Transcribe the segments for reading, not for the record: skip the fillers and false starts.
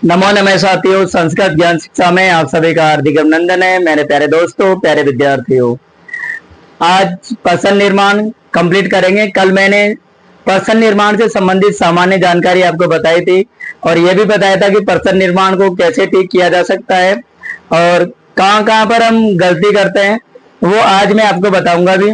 नमो नमः साथियों, संस्कृत ज्ञान शिक्षा में आप सभी का हार्दिक अभिनंदन है। मेरे प्यारे दोस्तों, प्यारे विद्यार्थियों, आज पर्सन निर्माण कंप्लीट करेंगे। कल मैंने पर्सन निर्माण से संबंधित सामान्य जानकारी आपको बताई थी और यह भी बताया था कि पर्सन निर्माण को कैसे ठीक किया जा सकता है और कहां कहां पर हम गलती करते हैं, वो आज मैं आपको बताऊंगा भी।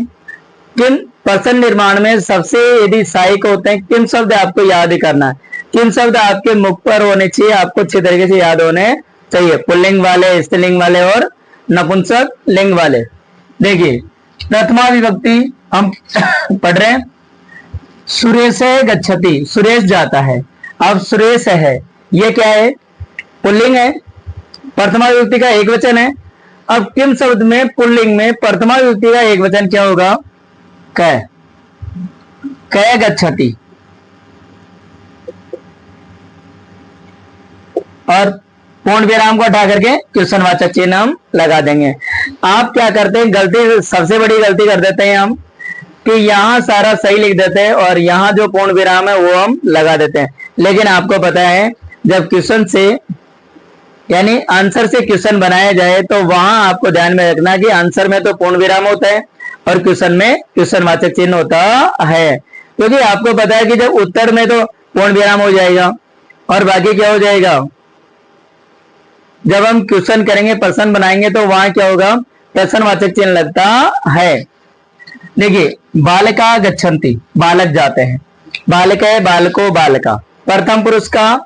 किन पर्सन निर्माण में सबसे यदि सहायक होते हैं, किन शब्द आपको याद करना है, किन शब्द आपके मुख पर होने चाहिए, आपको अच्छे तरीके से याद होने चाहिए, पुल्लिंग वाले, स्त्रीलिंग वाले और नपुंसक लिंग वाले। देखिए, प्रथमा विभक्ति हम पढ़ रहे हैं, सुरेश गच्छति, सुरेश जाता है। अब सुरेश है, ये क्या है? पुल्लिंग है, प्रथमा विभक्ति का एक वचन है। अब किम शब्द में पुल्लिंग में प्रथमा विभक्ति का एक वचन क्या होगा? कै, कै गच्छति। और पूर्ण विराम को हटा करके क्वेश्चनवाचक चिन्ह हम लगा देंगे। आप क्या करते हैं, गलती, सबसे बड़ी गलती कर देते हैं हम कि यहां सारा सही लिख देते हैं और यहां जो पूर्ण विराम है वो हम लगा देते हैं। लेकिन आपको पता है, जब क्वेश्चन से यानी आंसर से क्वेश्चन बनाया जाए तो वहां आपको ध्यान में रखना कि आंसर में तो पूर्ण विराम होता है और क्वेश्चन में क्वेश्चनवाचक चिन्ह होता है। क्योंकि आपको पता है कि जब उत्तर में तो पूर्ण विराम हो जाएगा और बाकी क्या हो जाएगा, जब हम क्वेश्चन करेंगे, प्रश्न बनाएंगे तो वहां क्या होगा? प्रश्नवाचक चिन्ह लगता है। देखिए, बालका गच्छन्ति, बालक जाते हैं। बालक है, बालको, बालका, प्रथम पुरुष का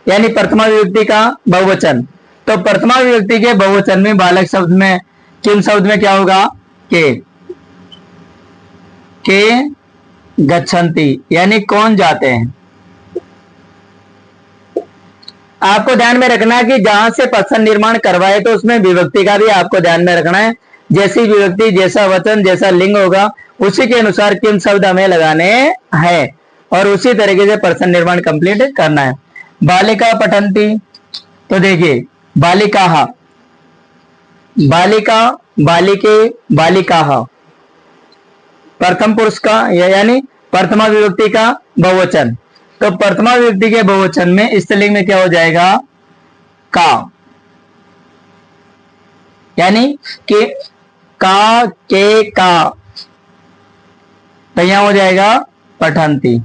यानी प्रथमा विभक्ति का बहुवचन। तो प्रथमा विभक्ति के बहुवचन में बालक शब्द में किन शब्द में क्या होगा? के गच्छन्ति, यानी कौन जाते हैं। आपको ध्यान में रखना है कि जहां से प्रश्न निर्माण करवाए तो उसमें विभक्ति का भी आपको ध्यान में रखना है। जैसी विभक्ति, जैसा वचन, जैसा लिंग होगा, उसी के अनुसार किन शब्द हमें लगाने हैं और उसी तरीके से प्रश्न निर्माण कंप्लीट करना है। बालिका पठन्ति, तो देखिए, बालिकाः, बालिका, बालिके, बालिकाः, प्रथम पुरुष का यानी प्रथमा विभक्ति का बहुवचन। तो प्रथमा विभक्ति के बहुवचन में स्त्रीलिंग में क्या हो जाएगा? का, यानी के, का, के, का, तो यहां हो जाएगा पठन्ति।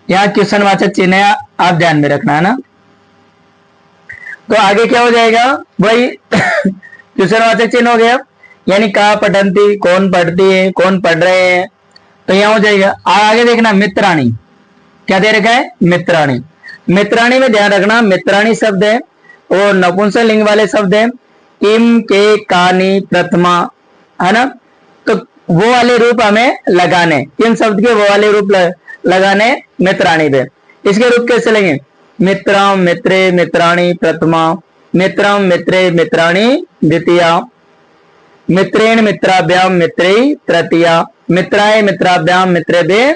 यहां क्वेश्चनवाचक चिन्ह आप ध्यान में रखना है ना। तो आगे क्या हो जाएगा? वही क्वेश्चनवाचक चिन्ह हो गया, यानी का पठन्ति, कौन पढ़ती है, कौन पढ़ रहे हैं, तो यहां हो जाएगा। आगे देखना, मित्राणी, क्या दे रखा है? मित्राणी। मित्राणी में ध्यान रखना, मित्राणी शब्द है और नपुंसक लिंग वाले शब्द है। किम, के, कानी, प्रथमा, है ना। तो वो वाले रूप हमें लगाने, किन शब्द के वो वाले रूप लगाने मित्राणी पे। इसके रूप कैसे लेंगे? मित्रम, मित्रे, मित्राणी प्रथमा, मित्रम, मित्रे, मित्राणी द्वितीया, मित्रेण, मित्राभ्याम, मित्रे तृतीया, मित्राय, मित्राभ्याम, मित्रेभ्य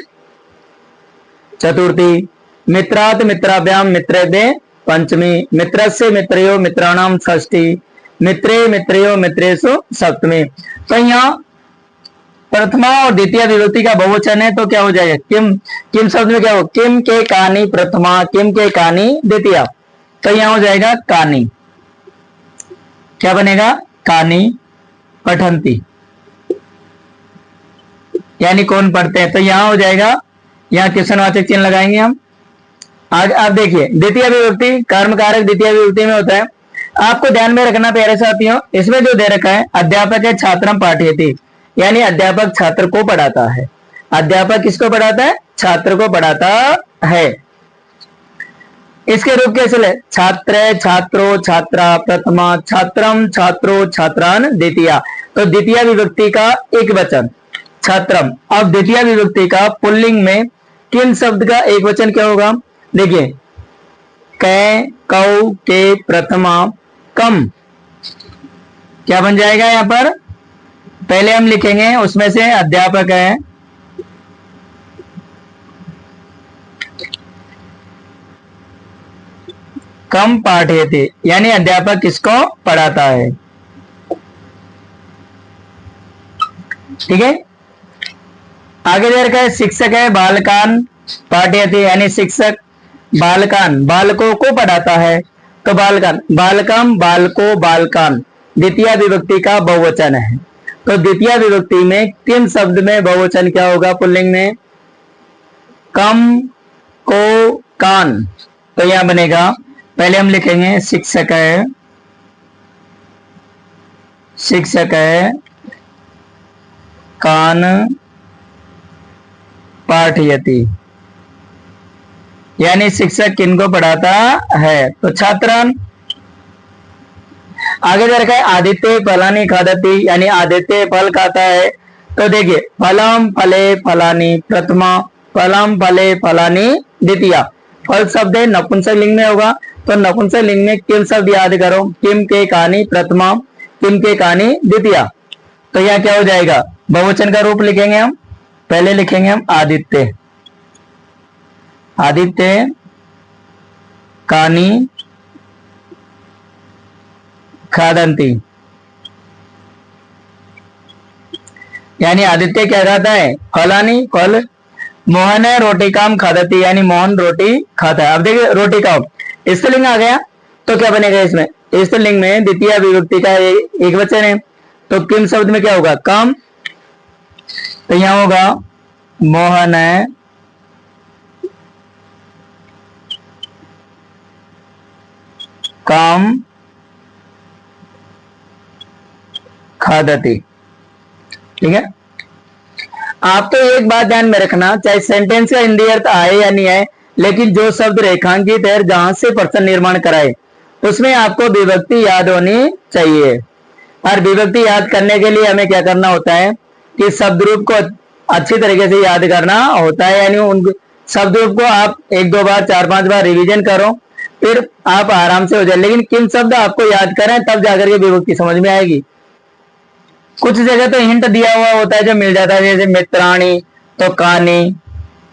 चतुर्थी, मित्रात्, मित्राभ्याम, मित्रेभ्य पंचमी, मित्रस्य, मित्रयो, मित्राणाम षष्ठी, मित्रे, मित्रयो, मित्रेषु सप्तमी। तो यहाँ प्रथमा और द्वितीय विभक्ति का बहुवचन है, तो क्या हो जाएगा? किम, किम शब्द में क्या हो? किम, के, कानी प्रथमा, किम, के, कानी द्वितीया, तो यहाँ हो जाएगा कानी। क्या बनेगा? कानी पठन्ति, यानी कौन पढ़ते हैं, तो यहां हो जाएगा। यहां क्वेश्चनवाचक चिन्ह लगाएंगे हम। आगे आप देखिए, द्वितीय विभक्ति कर्म कारक द्वितीय विभक्ति में होता है। आपको ध्यान में रखना प्यारे साथियों, इसमें जो दे रखा है, अध्यापक है छात्रम पाठयति, यानी अध्यापक छात्र को पढ़ाता है। अध्यापक किसको पढ़ाता है? छात्र को पढ़ाता है। इसके रूप कैसे ले? छात्र, छात्रो, छात्रा प्रथमा, छात्रम, छात्रो, छात्रान द्वितीया। तो द्वितीय विभक्ति का एक वचन छात्रम। अब द्वितीय विभक्ति का पुल्लिंग में किन शब्द का एक वचन क्या होगा? देखिए, कै, कौ, के, प्रथमा, कम, क्या बन जाएगा? यहां पर पहले हम लिखेंगे, उसमें से अध्यापक है, कम पाठयते, यानी अध्यापक किसको पढ़ाता है। ठीक है। आगे दे रखा है शिक्षक है बालकान पाठयति, यानी शिक्षक बालकान, बालकों को पढ़ाता है, तो बालकान, बालकम, बालको, बालकान द्वितीय विभक्ति का बहुवचन है। तो द्वितीय विभक्ति में किन शब्द में बहुवचन क्या होगा पुल्लिंग में? कम, को, कान। तो यहां बनेगा, पहले हम लिखेंगे शिक्षक है, शिक्षक है, कान पाठयति, यानी शिक्षक किनको पढ़ाता है? तो छात्रान। आगे चल के आदित्य फलानी खादती, यानी आदित्य फल खाता है। तो देखिए फलम फले फलानी प्रथमा, फलम फले फलानी द्वितीया। फल शब्द है नपुंसक लिंग में होगा, तो नपुंसक लिंग में किम शब्द याद करो, किम के कानी प्रथमा, किम के कानी द्वितीया। तो यह क्या हो जाएगा? बहुवचन का रूप लिखेंगे हम, पहले लिखेंगे हम आदित्य, आदित्य कानी खादंती, यानी आदित्य क्या खाता है? फलानी फल। मोहन है रोटी काम खादती, यानी मोहन रोटी खाता है। अब देखिए रोटी का स्त्रीलिंग आ गया, तो क्या बनेगा इसमें? स्त्रीलिंग में द्वितीय विभक्ति का एक वचन है, तो किम शब्द में क्या होगा? काम। तो यहां होगा मोहन है काम खादती। ठीक है, आप तो एक बात ध्यान में रखना, चाहे सेंटेंस का हिंदी अर्थ आए या नहीं आए, लेकिन जो शब्द रेखांकित है जहां से प्रश्न निर्माण कराए उसमें आपको विभक्ति याद होनी चाहिए। और विभक्ति याद करने के लिए हमें क्या करना होता है कि शब्द रूप को अच्छी तरीके से याद करना होता है, यानी उन शब्द रूप को आप 1-2 बार 4-5 बार रिवीजन करो, फिर आप आराम से हो जाए। लेकिन किन शब्द आपको याद करें तब जाकर के विभक्ति समझ में आएगी। कुछ जगह तो हिंट दिया हुआ होता है जो मिल जाता है, जैसे मित्राणी तो कानी,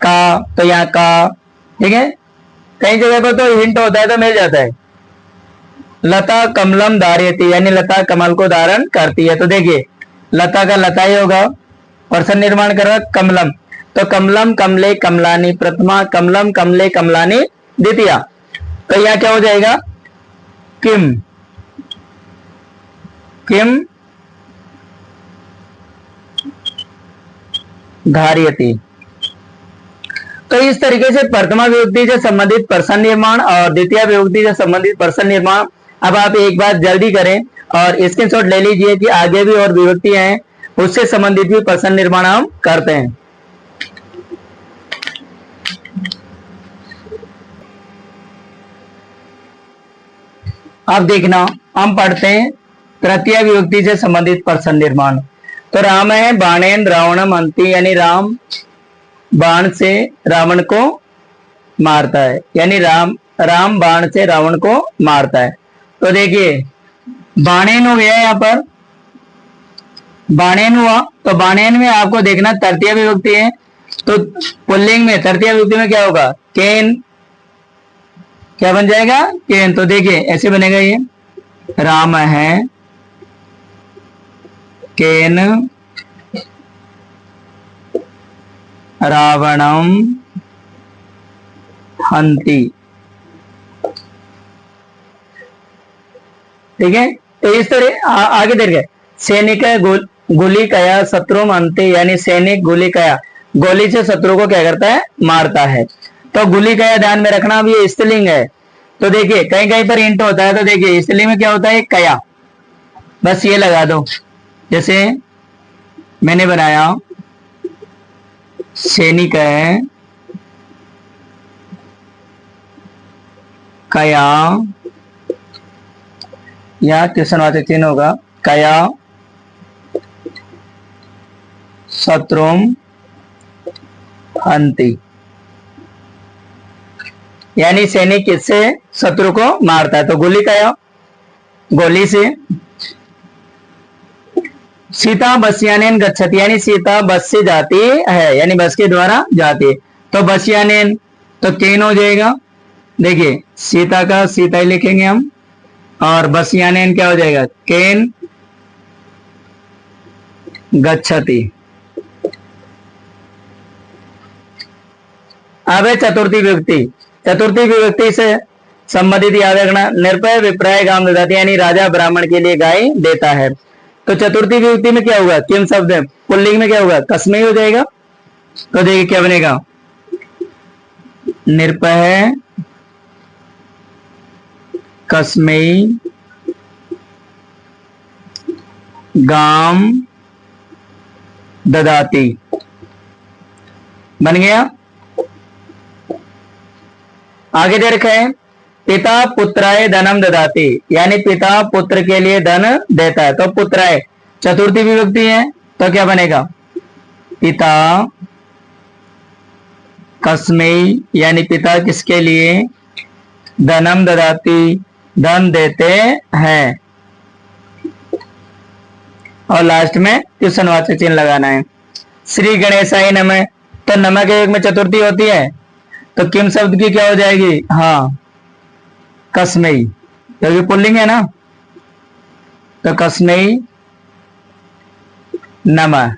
का तो यहाँ का। ठीक है, कई जगह पर तो हिंट होता है तो मिल जाता है। लता कमलम धार्यति, यानी लता कमल को धारण करती है। तो देखिए लता का लता ही होगा, प्रश्न निर्माण कर रहा कमलम, तो कमलम कमले कमलानी प्रथमा, कमलम कमले कमलानी द्वितीया। तो यह क्या हो जाएगा? किम, किम धार्यति। तो इस तरीके से प्रथमा विभक्ति से संबंधित प्रश्न निर्माण और द्वितीय विभक्ति से संबंधित प्रश्न निर्माण। अब आप एक बात जल्दी करें और स्क्रीनशॉट ले लीजिए कि आगे भी और विभक्तियां हैं, उससे संबंधित भी प्रश्न निर्माण हम करते हैं। अब देखना, हम पढ़ते हैं तृतीय विभक्ति से संबंधित प्रश्न निर्माण। तो राम है बाणेन रावणम अंति, यानी राम बाण से रावण को मारता है, यानी राम बाण से रावण को मारता है। तो देखिए बाणेन हो गया, यहां पर बाणेन हुआ, तो बाणेन में आपको देखना तृतीय विभक्ति है, तो पुल्लिंग में तृतीय विभक्ति में क्या होगा? केन, क्या बन जाएगा? केन। तो देखिए ऐसे बनेगा, ये राम है केन रावणम हंति। ठीक है, तो इस तरह आगे देख गए। सैनिक गोली कया शत्रु अंते, यानी सैनिक गोली कया, गोली से शत्रु को क्या करता है? मारता है। तो गोली कया ध्यान में रखना, अब ये स्त्रीलिंग है। तो देखिए कहीं कहीं पर इंट होता है, तो देखिए स्त्रीलिंग में क्या होता है? कया, बस ये लगा दो। जैसे मैंने बनाया सैनिक है कया, या क्वेश्चनवाचक चिन्ह होगा, कया शत्रुम हंति, यानी सैनिक किससे? शत्रु को मारता है। तो गोली कया, गोली से। सीता बसयानेन गच्छति, यानी सीता बस से जाती है, यानी बस के द्वारा जाती है। तो बसयानेन तो केन हो जाएगा। देखिए सीता का सीता ही लिखेंगे हम, और बसयानेन क्या हो जाएगा? केन गच्छति। अब है चतुर्थी विभक्ति। चतुर्थी विभक्ति से संबंधित याद रखना, निर्भय विप्राय गाम ददाती, यानी राजा ब्राह्मण के लिए गाय देता है। तो चतुर्थी विभक्ति में क्या होगा, किम शब्द है, पुल्लिंग में क्या होगा, कस्मई हो जाएगा। तो देखिए क्या बनेगा, निर्भय कस्मई गाम ददाती, बन गया। आगे दे रखा है पिता पुत्राय धनम ददाती, यानी पिता पुत्र के लिए धन देता है। तो पुत्राय चतुर्थी विभक्ति है, तो क्या बनेगा, पिता कस्मई, यानी पिता किसके लिए, धनम ददाती, धन देते हैं। और लास्ट में क्वेश्चनवाचक चिन्ह लगाना है। श्री गणेशाय नमः, तो नमः के योग में चतुर्थी होती है, तो किम शब्द की क्या हो जाएगी, हाँ कस्मई, क्योंकि पुल्लिंग है ना, तो कस्मई नमः।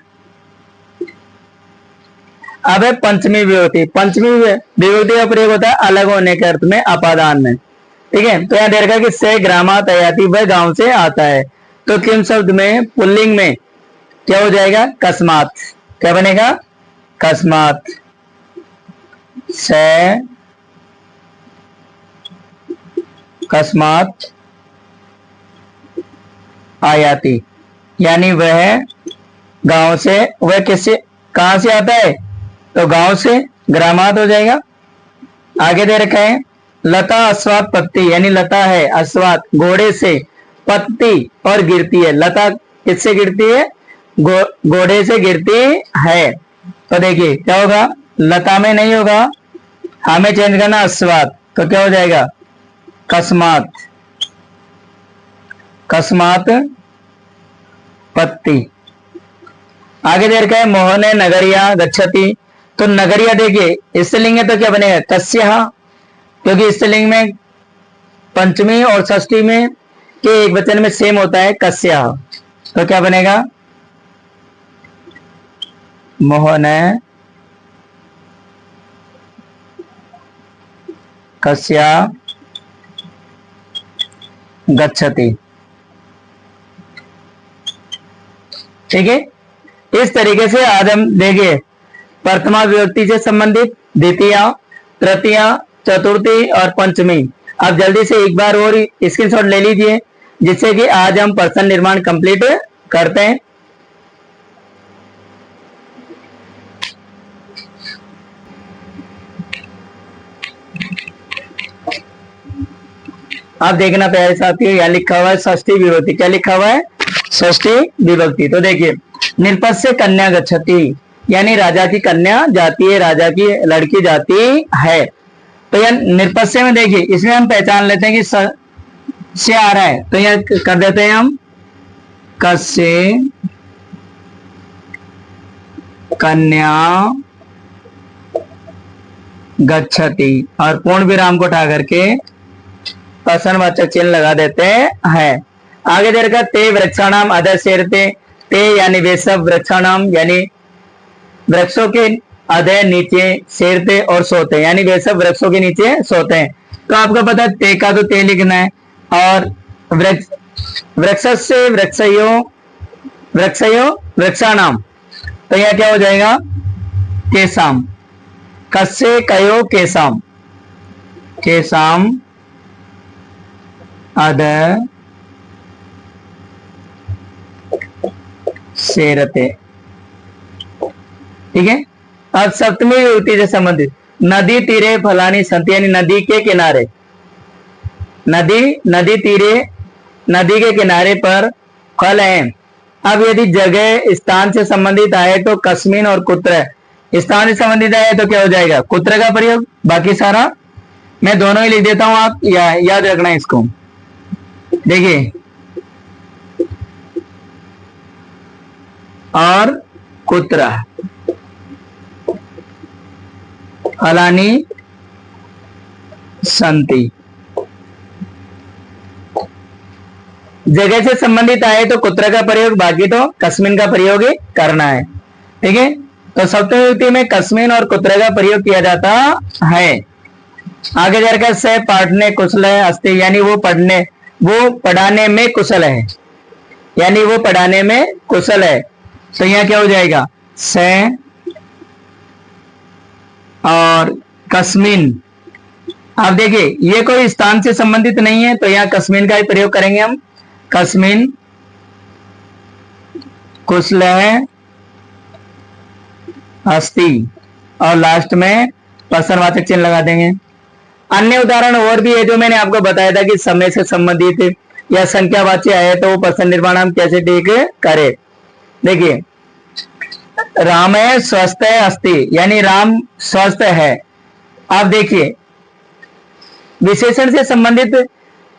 अब है पंचमी विभक्ति। पंचमी विभक्ति का प्रयोग होता है अलग होने के अर्थ में, अपादान में, ठीक है। तो यहां दे रखा कि से ग्रामात आयाति, वह गांव से आता है। तो किम शब्द में पुल्लिंग में क्या हो जाएगा, कस्मात, क्या बनेगा, कस्मात, से कस्मात आयाति, यानी वह गांव से, वह किससे, कहां से आता है, तो गांव से, ग्रामात हो जाएगा। आगे दे रखा है लता अश्वात पत्ती, यानी लता है अश्वात घोड़े से, पत्ती और गिरती है, लता किससे गिरती है, घोड़े से गिरती है। तो देखिए क्या होगा, लता में नहीं होगा, हमें चेंज करना अश्वात, तो क्या हो जाएगा, कस्मात, कस्मात पत्ती। आगे दे रखा है मोहने नगरिया गच्छति, तो नगरिया देखिए स्त्रीलिंग है, तो क्या बनेगा, कस्यः, क्योंकि स्त्रीलिंग में पंचमी और षष्ठी में के एक वचन में सेम होता है, कस्यः, तो क्या बनेगा, मोहने कस्या गच्छति, ठीक है। इस तरीके से आज हम देखिए प्रथमा विभक्ति से संबंधित द्वितीया, तृतीया, चतुर्थी और पंचमी। अब जल्दी से एक बार और स्क्रीनशॉट ले लीजिए, जिससे कि आज हम प्रश्न निर्माण कंप्लीट करते हैं। आप देखना प्यारे साथियों, यहाँ लिखा हुआ है षष्ठी विभक्ति, क्या लिखा हुआ है, षष्ठी विभक्ति। तो देखिए निरपस्य कन्या गच्छति, यानी राजा की कन्या जाती है, राजा की लड़की जाती है। तो यह निरपस्य में देखिए, इसमें हम पहचान लेते हैं कि से आ रहा है, तो यह कर देते हैं हम कस्य कन्या गच्छति, और पूर्ण विराम को उठा करके प्रश्नवाचक चिन्ह लगा देते हैं। आगे दे रखा ते वृक्षाणाम अधः सेरते, ते यानी वे सब वृक्षाणाम, यानी वृक्षों के अधः नीचे, सेरते और सोते, यानी वे सब वृक्षों के नीचे सोते हैं। तो आपको पता है ते का तो ते लिखना है, और वृक्ष से वृक्षयो, वृक्षयो वृक्षाणाम, तो यह क्या हो जाएगा, केसाम, कस्य कयो केसाम, केसाम अधः सेरते, ठीक है। अब सप्तमी विभक्ति से संबंधित नदी तीरे फलानी संति, यानी नदी के किनारे, नदी तीरे, नदी के किनारे पर फल है। अब यदि जगह स्थान से संबंधित आए तो कस्मिन और कुत्र, स्थान से संबंधित आए तो क्या हो जाएगा, कुत्र का प्रयोग। बाकी सारा मैं दोनों ही लिख देता हूं, आप याद रखना इसको। देखिए और कुत्र, फलानी संति, जगह से संबंधित आए तो कुत्र का प्रयोग, बाकी तो कस्मिन का प्रयोग ही करना है, ठीक है। तो सप्तमी विभक्ति में कस्मिन और कुत्र का प्रयोग किया जाता है। आगे जाकर से पढ़ने कुशल है अस्ति, यानी वो पढ़ाने में कुशल है, यानी वो पढ़ाने में कुशल है। तो यहाँ क्या हो जाएगा, से और कस्मिन। आप देखिए ये कोई स्थान से संबंधित नहीं है, तो यहाँ कस्मिन का ही प्रयोग करेंगे हम। कस्मिन कुशल है अस्ति, और लास्ट में प्रश्नवाचक चिन्ह लगा देंगे। अन्य उदाहरण और भी है जो मैंने आपको बताया था कि समय से संबंधित या संख्यावाची आए तो वो प्रश्न निर्माण हम कैसे ठीक करें। देखिए राम है स्वस्थ है अस्ति, यानी राम स्वस्थ है। आप देखिए विशेषण से संबंधित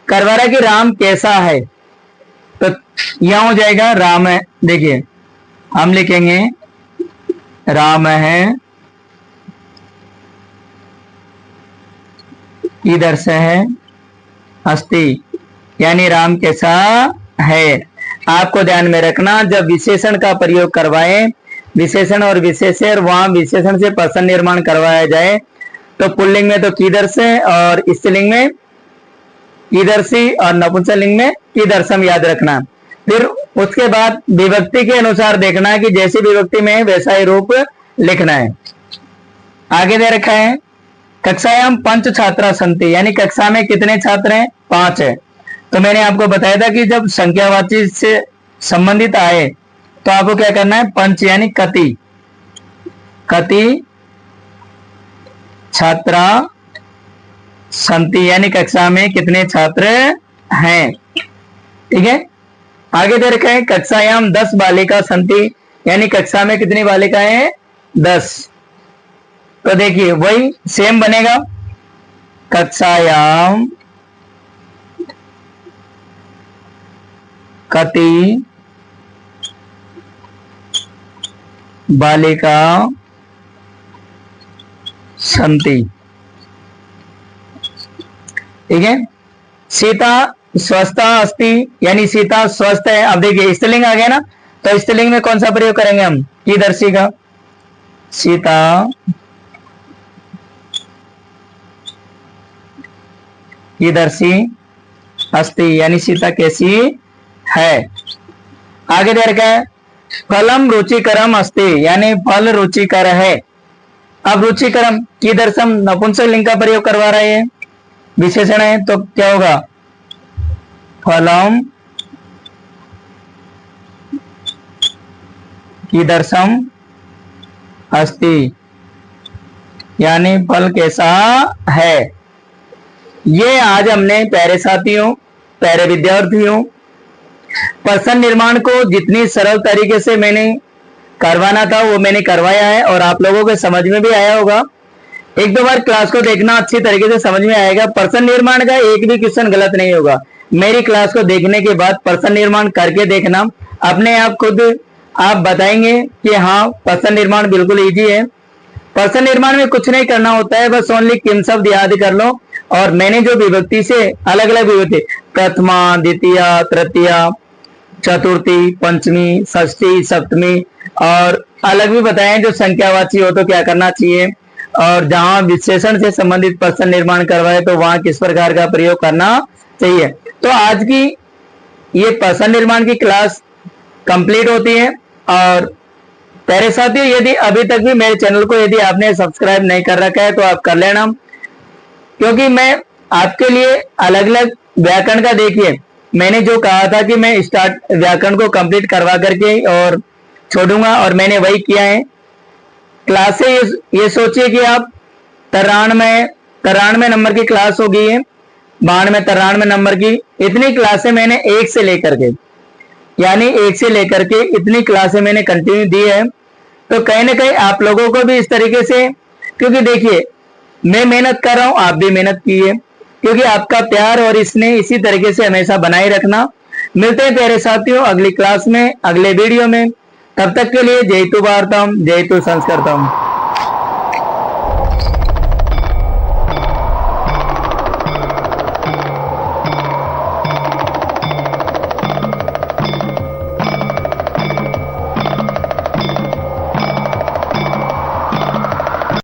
करवा रहा है कि राम कैसा है, तो यहां हो जाएगा राम है। देखिए हम लिखेंगे राम है किधर से है अस्ति, यानी राम कैसा है। आपको ध्यान में रखना जब विशेषण का प्रयोग करवाएं, विशेषण और विशेषण, वहां विशेषण से प्रश्न निर्माण करवाया जाए तो पुल्लिंग में तो किधर से, और स्त्रीलिंग में कीदर्शी, और नपुंसकलिंग में कीदर्शम याद रखना। फिर उसके बाद विभक्ति के अनुसार देखना है कि जैसी विभक्ति में वैसा ही रूप लिखना है। आगे दे रखा है कक्षायाम पंच छात्रा संति, यानी कक्षा में कितने छात्र हैं, 5 है। तो मैंने आपको बताया था कि जब संख्यावाची से संबंधित आए तो आपको क्या करना है, पंच यानी कति छात्रा संति, यानी कक्षा में कितने छात्र हैं। ठीक है, आगे दे रखा है कक्षायाम 10 बालिका संति, यानी कक्षा में कितनी बालिकाएं हैं, 10। तो देखिए वही सेम बनेगा, कक्षायाम कति बालिका संति। ठीक है, सीता स्वस्थ अस्ति, यानी सीता स्वस्थ है। अब देखिए स्त्रीलिंग आ गया ना, तो स्त्रीलिंग में कौन सा प्रयोग करेंगे हम, कीदर्शी का। सीता कीदर्शी अस्ति, यानी सीता कैसी है। आगे दे रखा है फलम रुचिकरम अस्ति, यानी फल रुचिकर है। अब रुचिकरम कीदर्शम नपुंसक लिंग का प्रयोग करवा रहे हैं, विशेषण है, तो क्या होगा, फलम कीदर्शम अस्ति, यानी फल कैसा है। ये आज हमने प्यारे साथियों, प्यारे विद्यार्थियों, प्रश्न निर्माण को जितनी सरल तरीके से मैंने करवाना था वो मैंने करवाया है, और आप लोगों के समझ में भी आया होगा। एक दो बार क्लास को देखना, अच्छी तरीके से समझ में आएगा। प्रश्न निर्माण का एक भी क्वेश्चन गलत नहीं होगा। मेरी क्लास को देखने के बाद प्रश्न निर्माण करके देखना, अपने आप खुद आप बताएंगे कि हाँ प्रश्न निर्माण बिल्कुल इजी है। प्रश्न निर्माण में कुछ नहीं करना होता है, बस ओनली किम शब्द याद कर लो, और मैंने जो विभक्ति से अलग अलग विभक्ति, प्रथमा, द्वितीया, तृतीया, चतुर्थी, पंचमी, षष्ठी, सप्तमी, और अलग भी बताएं जो संख्यावाची हो तो क्या करना चाहिए, और जहां विशेषण से संबंधित प्रश्न निर्माण करवाए तो वहां किस प्रकार का प्रयोग करना चाहिए। तो आज की ये प्रश्न निर्माण की क्लास कंप्लीट होती है। और प्यारे साथियों, यदि अभी तक भी मेरे चैनल को यदि आपने सब्सक्राइब नहीं कर रखा है तो आप कर लेना, क्योंकि मैं आपके लिए अलग अलग व्याकरण का, देखिए मैंने जो कहा था कि मैं स्टार्ट व्याकरण को कंप्लीट करवा करके और छोड़ूंगा, और मैंने वही किया है। क्लासे ये सोचिए कि आप 93 नंबर की क्लास हो गई है, 93 नंबर की, इतनी क्लासें मैंने एक से लेकर के, यानी एक से लेकर के इतनी क्लासें मैंने कंटिन्यू दी है। तो कहीं ना कहीं आप लोगों को भी इस तरीके से, क्योंकि देखिए मैं मेहनत कर रहा हूं, आप भी मेहनत कीजिए, क्योंकि आपका प्यार और इसने इसी तरीके से हमेशा बनाए रखना। मिलते हैं प्यारे साथियों अगली क्लास में, अगले वीडियो में। तब तक के लिए जय तु भारतम, जय तु संस्कृतम।